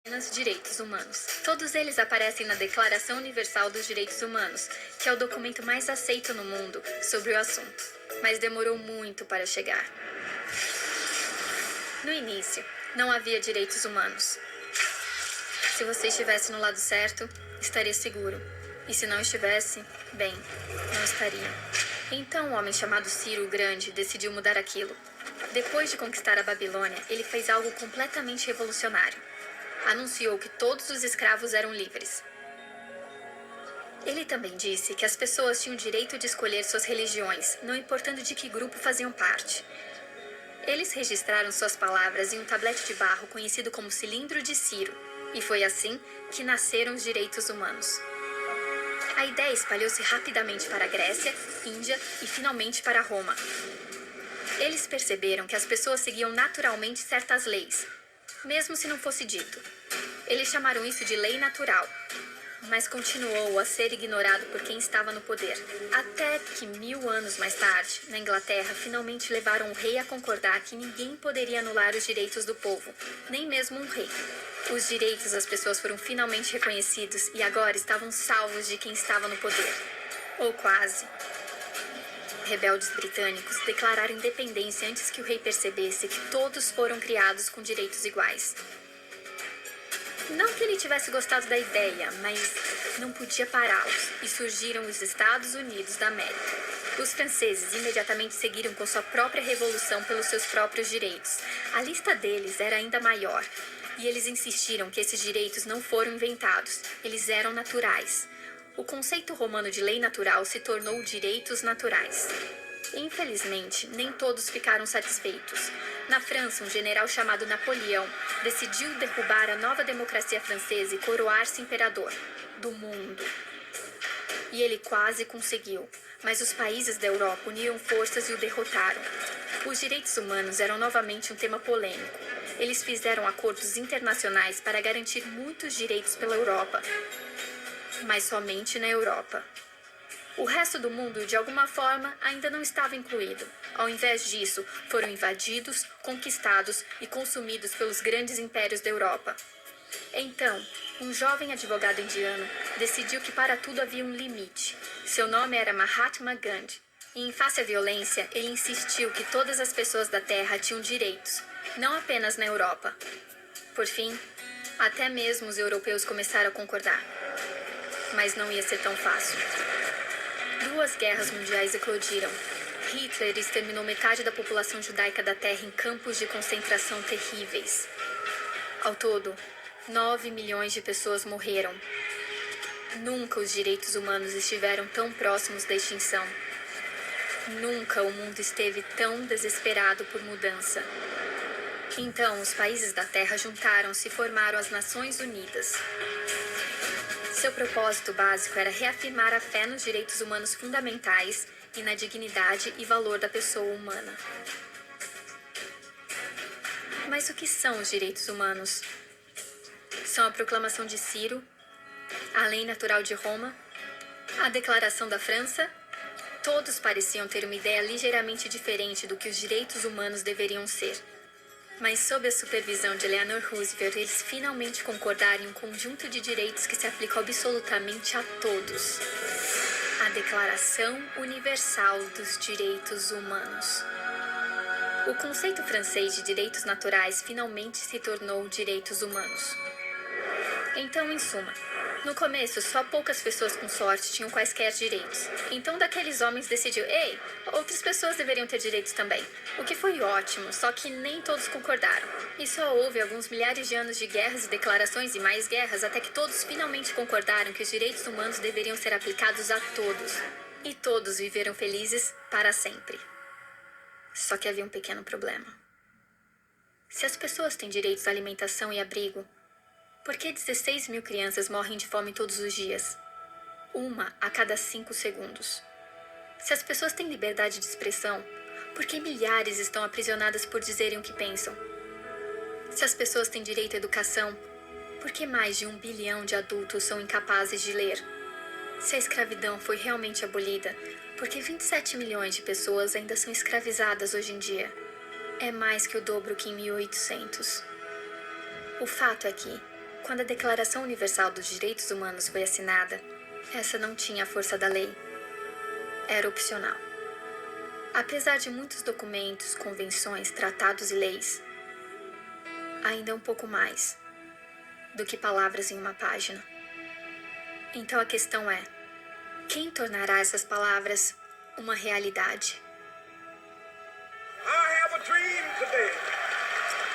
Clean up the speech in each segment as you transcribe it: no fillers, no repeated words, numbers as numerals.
Apenas direitos humanos. Todos eles aparecem na Declaração Universal dos Direitos Humanos, que é o documento mais aceito no mundo sobre o assunto, mas demorou muito para chegar. No início, não havia direitos humanos. Se você estivesse no lado certo, estaria seguro. E se não estivesse, bem, não estaria. Então um homem chamado Ciro o Grande decidiu mudar aquilo. Depois de conquistar a Babilônia, ele fez algo completamente revolucionário. Anunciou que todos os escravos eram livres. Ele também disse que as pessoas tinham o direito de escolher suas religiões, não importando de que grupo faziam parte. Eles registraram suas palavras em um tablete de barro conhecido como Cilindro de Ciro, e foi assim que nasceram os direitos humanos. A ideia espalhou-se rapidamente para a Grécia, Índia e finalmente para Roma. Eles perceberam que as pessoas seguiam naturalmente certas leis, mesmo se não fosse dito. Eles chamaram isso de lei natural, mas continuou a ser ignorado por quem estava no poder. Até que 1000 anos mais tarde, na Inglaterra, finalmente levaram o rei a concordar que ninguém poderia anular os direitos do povo, nem mesmo um rei. Os direitos das pessoas foram finalmente reconhecidos e agora estavam salvos de quem estava no poder. Ou quase. Rebeldes britânicos declararam independência antes que o rei percebesse que todos foram criados com direitos iguais. Não que ele tivesse gostado da ideia, mas não podia pará-los, e surgiram os Estados Unidos da América. Os franceses imediatamente seguiram com sua própria revolução pelos seus próprios direitos. A lista deles era ainda maior, e eles insistiram que esses direitos não foram inventados, eles eram naturais. O conceito romano de lei natural se tornou direitos naturais. Infelizmente, nem todos ficaram satisfeitos. Na França, um general chamado Napoleão decidiu derrubar a nova democracia francesa e coroar-se imperador do mundo. E ele quase conseguiu, mas os países da Europa uniram forças e o derrotaram. Os direitos humanos eram novamente um tema polêmico. Eles fizeram acordos internacionais para garantir muitos direitos pela Europa, mas somente na Europa. O resto do mundo, de alguma forma, ainda não estava incluído. Ao invés disso, foram invadidos, conquistados e consumidos pelos grandes impérios da Europa. Então, um jovem advogado indiano decidiu que para tudo havia um limite. Seu nome era Mahatma Gandhi. E em face à violência, ele insistiu que todas as pessoas da Terra tinham direitos, não apenas na Europa. Por fim, até mesmo os europeus começaram a concordar. Mas não ia ser tão fácil. 2 guerras mundiais eclodiram. Hitler exterminou metade da população judaica da Terra em campos de concentração terríveis. Ao todo, 9 milhões de pessoas morreram. Nunca os direitos humanos estiveram tão próximos da extinção. Nunca o mundo esteve tão desesperado por mudança. Então, os países da Terra juntaram-se e formaram as Nações Unidas. Seu propósito básico era reafirmar a fé nos direitos humanos fundamentais e na dignidade e valor da pessoa humana. Mas o que são os direitos humanos? São a Proclamação de Ciro, a Lei Natural de Roma, a Declaração da França. Todos pareciam ter uma ideia ligeiramente diferente do que os direitos humanos deveriam ser. Mas sob a supervisão de Eleanor Roosevelt, eles finalmente concordaram em um conjunto de direitos que se aplicam absolutamente a todos. A Declaração Universal dos Direitos Humanos. O conceito francês de direitos naturais finalmente se tornou direitos humanos. Então, em suma, no começo, só poucas pessoas com sorte tinham quaisquer direitos. Então, daqueles homens decidiu, ei, outras pessoas deveriam ter direitos também. O que foi ótimo, só que nem todos concordaram. E só houve alguns milhares de anos de guerras e declarações e mais guerras até que todos finalmente concordaram que os direitos humanos deveriam ser aplicados a todos. E todos viveram felizes para sempre. Só que havia um pequeno problema. Se as pessoas têm direitos à alimentação e abrigo, por que 16 mil crianças morrem de fome todos os dias? 1 a cada 5 segundos. Se as pessoas têm liberdade de expressão, por que milhares estão aprisionadas por dizerem o que pensam? Se as pessoas têm direito à educação, por que mais de 1 bilhão de adultos são incapazes de ler? Se a escravidão foi realmente abolida, por que 27 milhões de pessoas ainda são escravizadas hoje em dia? É mais que o dobro que em 1800. O fato é que, Quando a Declaração Universal dos Direitos Humanos foi assinada, essa não tinha a força da lei. Era opcional. Apesar de muitos documentos, convenções, tratados e leis, ainda é um pouco mais do que palavras em uma página. Então a questão é: quem tornará essas palavras uma realidade? I have a dream today.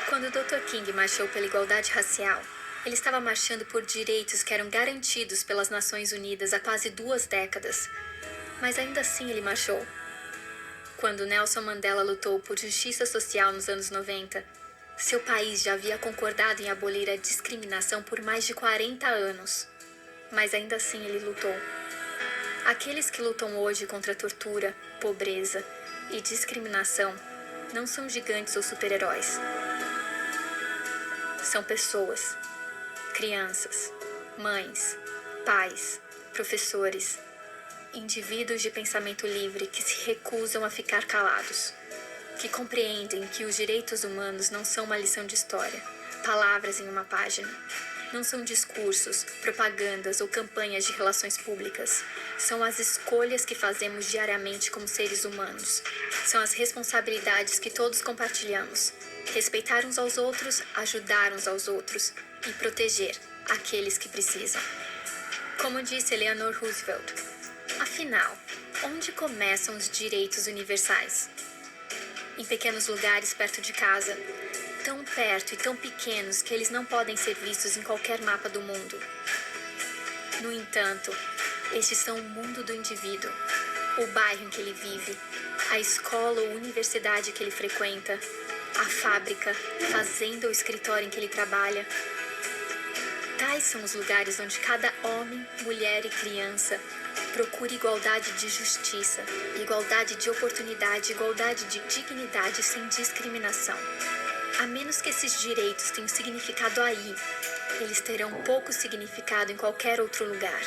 Quando o Dr. King marchou pela igualdade racial, ele estava marchando por direitos que eram garantidos pelas Nações Unidas há quase 2 décadas. Mas ainda assim ele marchou. Quando Nelson Mandela lutou por justiça social nos anos 90, seu país já havia concordado em abolir a discriminação por mais de 40 anos. Mas ainda assim ele lutou. Aqueles que lutam hoje contra a tortura, pobreza e discriminação não são gigantes ou super-heróis. São pessoas, crianças, mães, pais, professores, indivíduos de pensamento livre que se recusam a ficar calados, que compreendem que os direitos humanos não são uma lição de história, palavras em uma página. Não são discursos, propagandas ou campanhas de relações públicas. São as escolhas que fazemos diariamente como seres humanos. São as responsabilidades que todos compartilhamos. Respeitar uns aos outros, ajudar uns aos outros e proteger aqueles que precisam. Como disse Eleanor Roosevelt, afinal, onde começam os direitos universais? Em pequenos lugares perto de casa, tão perto e tão pequenos que eles não podem ser vistos em qualquer mapa do mundo. No entanto, estes são o mundo do indivíduo, o bairro em que ele vive, a escola ou universidade que ele frequenta, a fábrica, fazenda ou escritório em que ele trabalha. Tais são os lugares onde cada homem, mulher e criança procura igualdade de justiça, igualdade de oportunidade, igualdade de dignidade sem discriminação. A menos que esses direitos tenham significado aí, eles terão pouco significado em qualquer outro lugar.